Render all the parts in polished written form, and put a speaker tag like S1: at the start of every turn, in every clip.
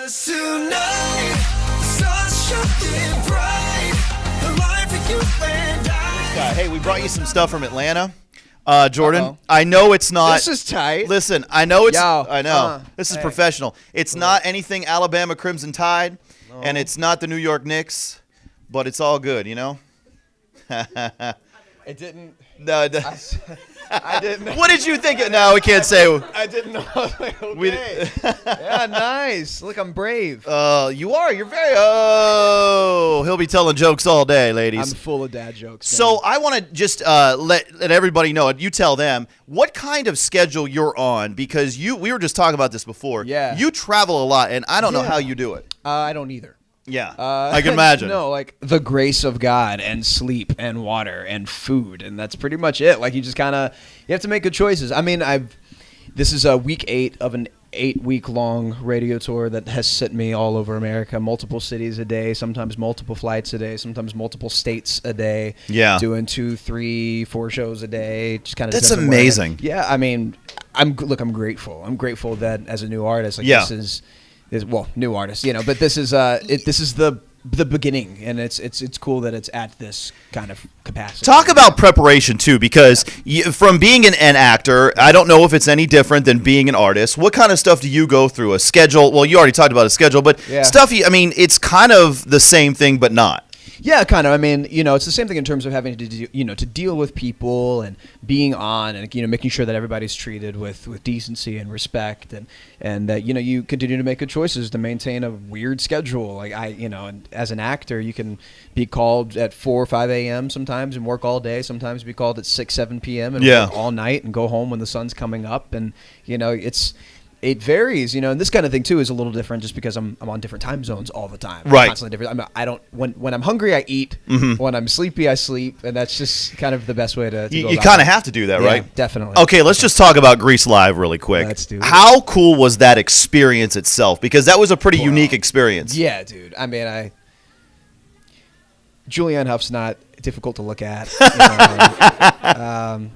S1: 'Cause tonight, the sun's shining bright. The life for you and I.
S2: Hey, we brought you some stuff from Atlanta. Jordan,
S3: Uh-oh.
S2: I know it's not.
S3: This is tight.
S2: Listen, I know it's.
S3: Yo,
S2: I know. This is
S3: hey.
S2: professional. It's not anything Alabama Crimson Tide, and it's not the New York Knicks, but it's all good, you know?
S3: It didn't.
S2: No,
S3: I didn't.
S2: what did you think? No, we can't say.
S3: I didn't know. Okay.
S2: We-
S3: Yeah, nice. Look, I'm brave.
S2: You are. You're very. Oh, he'll be telling jokes all day, ladies.
S3: I'm full of dad jokes.
S2: So I want to just let everybody know. You tell them what kind of schedule you're on, because we were just talking about this before.
S3: Yeah.
S2: You travel a lot, and I don't know
S3: Yeah.
S2: how you do it.
S3: I don't either.
S2: Yeah, I can imagine.
S3: No, like the grace of God and sleep and water and food, and that's pretty much it. Like you just kind of you have to make good choices. I mean, this is week 8 of an 8-week-long radio tour that has sent me all over America, multiple cities a day, sometimes multiple flights a day, sometimes multiple states a day.
S2: Yeah,
S3: doing 2, 3, 4 shows a day. Just kind of
S2: that's amazing.
S3: Yeah, I mean, I'm grateful. I'm grateful that as a new artist, like this is well, new artist, you know, but this is this is the beginning, and it's cool that it's at this kind of capacity.
S2: Talk about preparation too, because from being an actor, I don't know if it's any different than being an artist. What kind of stuff do you go through? A schedule? Well, you already talked about a schedule, but stuff. I mean, it's kind of the same thing, but not.
S3: Yeah, kind of. I mean, you know, it's the same thing in terms of having to do, to deal with people and being on and, making sure that everybody's treated with decency and respect, and that, you continue to make good choices to maintain a weird schedule. Like and as an actor, you can be called at 4 or 5 a.m. sometimes and work all day. Sometimes be called at 6, 7 p.m. and work all night and go home when the sun's coming up. And, it varies, and this kind of thing too is a little different just because I'm on different time zones all the time.
S2: Right.
S3: Constantly different. I don't when I'm hungry I eat.
S2: Mm-hmm.
S3: When I'm sleepy I sleep, and that's just kind of the best way to
S2: You kind of have to do that,
S3: Yeah,
S2: right?
S3: definitely.
S2: Okay, let's just talk about Grease Live really quick.
S3: Let's do it.
S2: How cool was that experience itself? Because that was a pretty unique experience.
S3: Yeah, dude. I mean, Julianne Hough's not difficult to look at.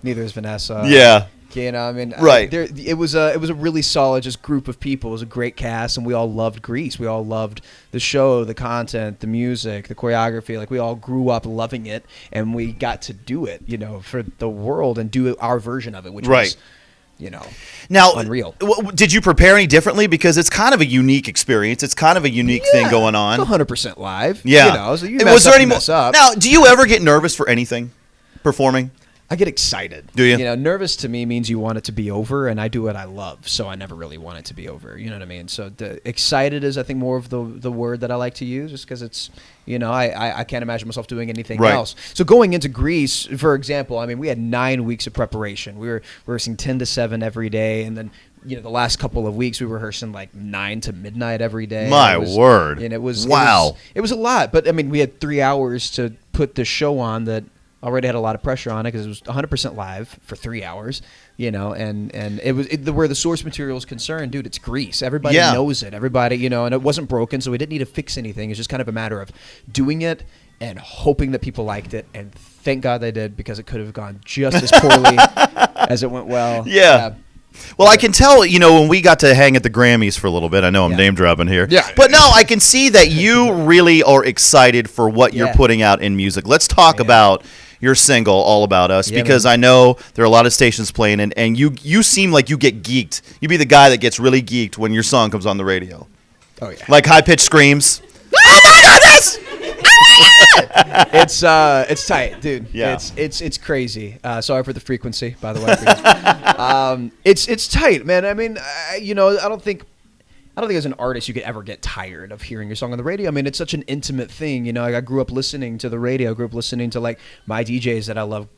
S3: Neither is Vanessa.
S2: Yeah.
S3: I mean,
S2: right.
S3: It was a really solid just group of people. It was a great cast, and we all loved Grease. We all loved the show, the content, the music, the choreography. Like we all grew up loving it, and we got to do it, for the world and do our version of it, which was,
S2: now,
S3: unreal.
S2: Did you prepare any differently? Because it's kind of a unique experience. It's kind of a unique thing going on.
S3: It's 100% live.
S2: Yeah.
S3: So you mess up, you mess up.
S2: Now, do you ever get nervous for anything performing?
S3: I get excited.
S2: Do you?
S3: Nervous to me means you want it to be over, and I do what I love, so I never really want it to be over. You know what I mean? So excited is, I think, more of the word that I like to use, just because it's, I can't imagine myself doing anything else. So going into Grease, for example, I mean, we had 9 weeks of preparation. We were rehearsing 10 to 7 every day, and then the last couple of weeks we were rehearsing like 9 to midnight every day.
S2: My word!
S3: And it was
S2: wow.
S3: It was a lot, but I mean, we had 3 hours to put the show on that already had a lot of pressure on it because it was 100% live for 3 hours, and it was where the source material is concerned, dude. It's Grease. Everybody knows it. Everybody, and it wasn't broken, so we didn't need to fix anything. It's just kind of a matter of doing it and hoping that people liked it, and thank God they did, because it could have gone just as poorly as it went well.
S2: Yeah. Well, I can tell, when we got to hang at the Grammys for a little bit, I know I'm name dropping here.
S3: Yeah.
S2: But no, I can see that you really are excited for what you're putting out in music. Let's talk about your single, All About Us, because I know there are a lot of stations playing, and you seem like you get geeked. You be the guy that gets really geeked when your song comes on the radio.
S3: Oh, yeah.
S2: Like high-pitched screams. Oh, my goodness!
S3: It's tight, dude.
S2: Yeah.
S3: It's crazy. Sorry for the frequency, by the way. It's tight, man. I mean, I don't think as an artist you could ever get tired of hearing your song on the radio. I mean, it's such an intimate thing. I grew up listening to the radio. I grew up listening to like my DJs that I love,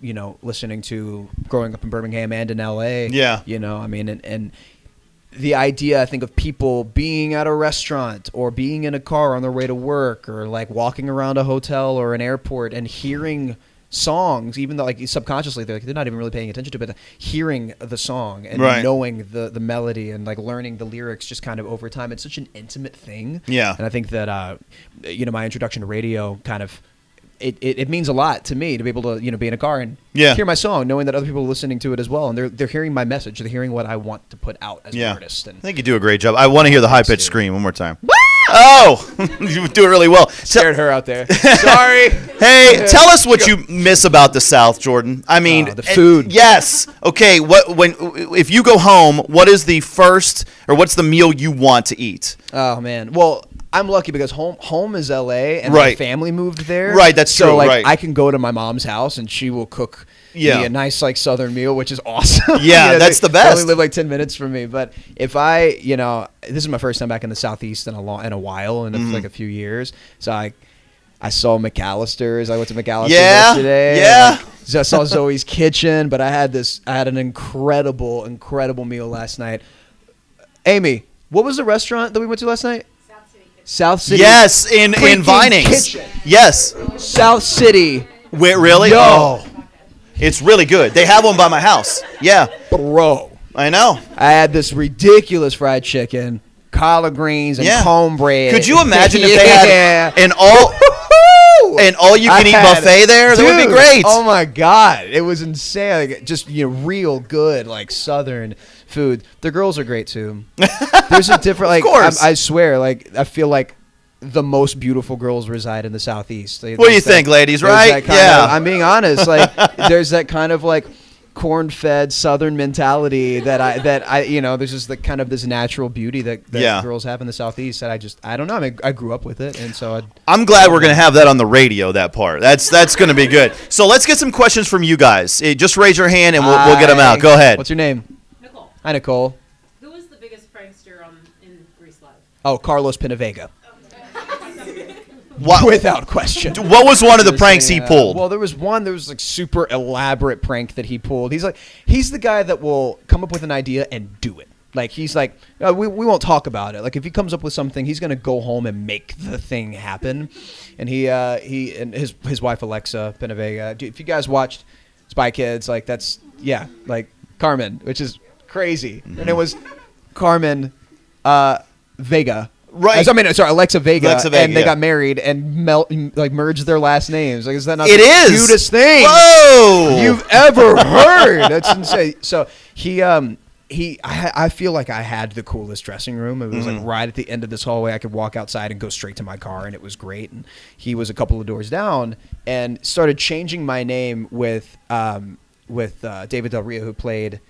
S3: listening to growing up in Birmingham and in LA.
S2: Yeah.
S3: I mean, and the idea, I think, of people being at a restaurant or being in a car on their way to work or like walking around a hotel or an airport and hearing songs, even though like subconsciously they're not even really paying attention to it, but hearing the song and knowing the melody and like learning the lyrics just kind of over time. It's such an intimate thing.
S2: Yeah.
S3: And I think that my introduction to radio kind of it means a lot to me to be able to be in a car and hear my song, knowing that other people are listening to it as well, and they're hearing my message, they're hearing what I want to put out as an artist. And
S2: I think you do a great job. I want to hear the high pitched scream one more time. Oh, you do it really well.
S3: Scared her out there. Sorry.
S2: Hey, tell us what you miss about the South, Jordan. I mean,
S3: the food.
S2: Yes. Okay. If you go home, what is the first or what's the meal you want to eat?
S3: Oh man. Well, I'm lucky because home is LA and my
S2: Right.
S3: family moved there.
S2: Right, that's
S3: so
S2: true,
S3: like
S2: right.
S3: I can go to my mom's house and she will cook me a nice like Southern meal, which is awesome.
S2: Yeah, that's the
S3: They
S2: best.
S3: only live like 10 minutes from me, but if I, this is my first time back in the Southeast in a while, in like a few years. So I saw McAllister's. I went to McAllister's yesterday.
S2: Yeah.
S3: I saw Zoe's Kitchen, but I had an incredible meal last night. Amy, what was the restaurant that we went to last night? South City.
S2: Yes, in
S3: Freaking
S2: Vinings.
S3: Kitchen.
S2: Yes.
S3: South City.
S2: Wait, really?
S3: Yo.
S2: Oh, it's really good. They have one by my house. Yeah.
S3: Bro.
S2: I know.
S3: I had this ridiculous fried chicken, collard greens, and cornbread.
S2: Could you imagine if they had an all you can eat buffet there? That would be great.
S3: Oh my God, it was insane. Like, just real good like Southern food. The girls are great too. There's a different like.
S2: Of course.
S3: I swear, like I feel like the most beautiful girls reside in the Southeast.
S2: What do you think, ladies? Right?
S3: Yeah. I'm being honest. Like there's that kind of like corn-fed Southern mentality that I there's just the kind of this natural beauty that girls have in the Southeast that I don't know. I mean, I grew up with it, and so
S2: I'm glad we're going to have that on the radio, that part. That's going to be good. So let's get some questions from you guys. Just raise your hand, and we'll get them out. Go ahead.
S3: What's your name?
S4: Nicole.
S3: Hi, Nicole.
S4: Who was the biggest prankster in Grease Live?
S3: Oh, Carlos Pinavega.
S2: What,
S3: Without question.
S2: what was one of the pranks he pulled?
S3: Well, there was like super elaborate prank that he pulled. He's the guy that will come up with an idea and do it. Like he's like, we won't talk about it. Like if he comes up with something, he's gonna go home and make the thing happen. And he and his wife Alexa Pinavega. If you guys watched Spy Kids, like that's like Carmen, which is crazy. And it was Carmen Vega.
S2: Right.
S3: Alexa Vega, and they got married and merged their last names. Like, is that not the cutest thing you've ever heard? That's insane. So I feel like I had the coolest dressing room. It was like right at the end of this hallway. I could walk outside and go straight to my car, and it was great. And he was a couple of doors down and started changing my name with David Del Rio, who played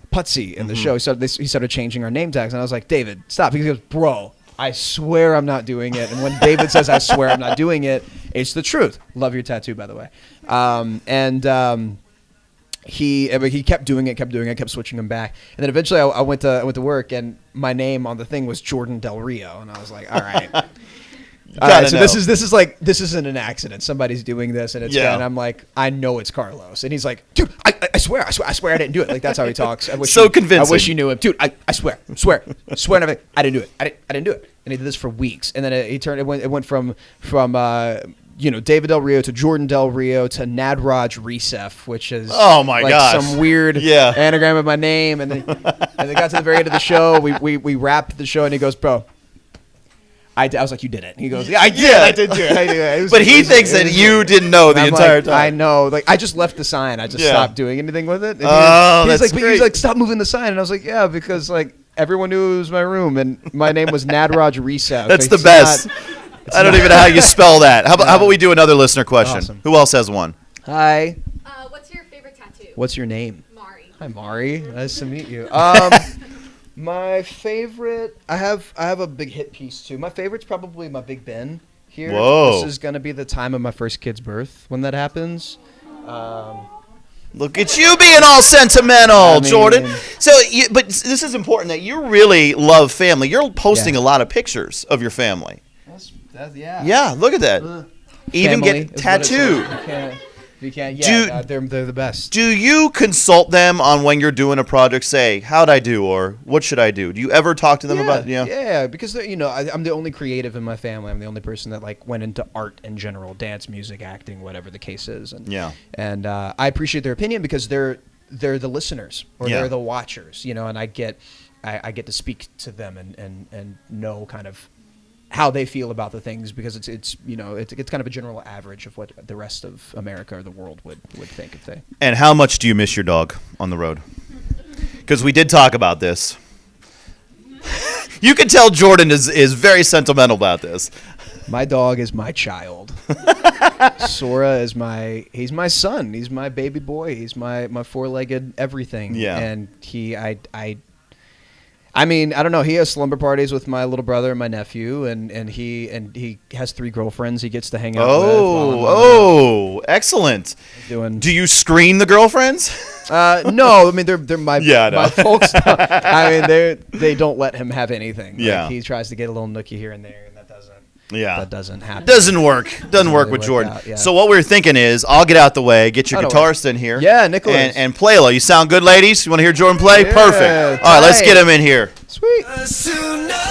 S3: Putsy in the show. He started changing our name tags, and I was like, David, stop. He goes, bro, I swear I'm not doing it. And when David says I swear I'm not doing it, it's the truth. Love your tattoo, by the way. He kept doing it, kept switching them back. And then eventually I went to work, and my name on the thing was Jordan Del Rio, and I was like, all right. All right, so this isn't an accident. Somebody's doing this, and and I'm like, I know it's Carlos, and he's like, dude, I swear I didn't do it. Like that's how he talks.
S2: Convincing.
S3: I wish you knew him, dude. I swear on everything. I didn't do it. I didn't do it. And he did this for weeks, and then it went from David Del Rio to Jordan Del Rio to Nadraj Resef, which is some weird anagram of my name, and then they got to the very end of the show. We wrapped the show, and he goes, bro. I was like, you did it. He goes, yeah, I did. I did do it.
S2: But he thinks that you didn't know the entire time.
S3: I know. Like, I just left the sign. I just stopped doing anything with it.
S2: And
S3: he was like, stop moving the sign. And I was like, yeah, because like everyone knew it was my room, and my name was Nadraj Resef.
S2: That's the best. I don't even know how you spell that. How about we do another listener question? Awesome. Who else has one?
S3: Hi.
S5: What's your favorite tattoo?
S3: What's your name?
S5: Mari.
S3: Hi, Mari. Nice to meet you. My favorite, I have a big hit piece too. My favorite's probably my Big Ben here.
S2: Whoa.
S3: This is going to be the time of my first kid's birth when that happens.
S2: Look at you being all sentimental, Jordan. So, but this is important that you really love family. You're posting a lot of pictures of your family. Yeah, look at that. Even get tattooed.
S3: You can't. They're the best.
S2: Do you consult them on when you're doing a project? Say, how'd I do, or what should I do? Do you ever talk to them about?
S3: Yeah, because I'm the only creative in my family. I'm the only person that like went into art in general, dance, music, acting, whatever the case is. And I appreciate their opinion because they're the listeners or they're the watchers, and I get to speak to them and know kind of how they feel about the things because it's kind of a general average of what the rest of America or the world would think if they.
S2: And how much do you miss your dog on the road? Because we did talk about this. You can tell Jordan is very sentimental about this.
S3: My dog is my child. Sora is he's my son. He's my baby boy. He's my four-legged everything.
S2: Yeah.
S3: And I mean, I don't know. He has slumber parties with my little brother and my nephew, and he has 3 girlfriends he gets to hang out with.
S2: Oh, excellent. Do you screen the girlfriends?
S3: No, I mean they're my
S2: my
S3: folks. I mean they don't let him have anything.
S2: Yeah.
S3: Like, he tries to get a little nookie here and there, and that doesn't happen.
S2: Doesn't work
S3: really
S2: with
S3: work
S2: Jordan.
S3: out, yeah.
S2: So what we were thinking is, I'll get out the way, get your
S3: Oh, no
S2: guitarist in here.
S3: Yeah, Nicholas.
S2: And play low. You sound good, ladies? You want to hear Jordan play?
S3: Yeah,
S2: Perfect. All right, let's
S3: tight.
S2: get him in here.
S3: Sweet.
S1: Tonight.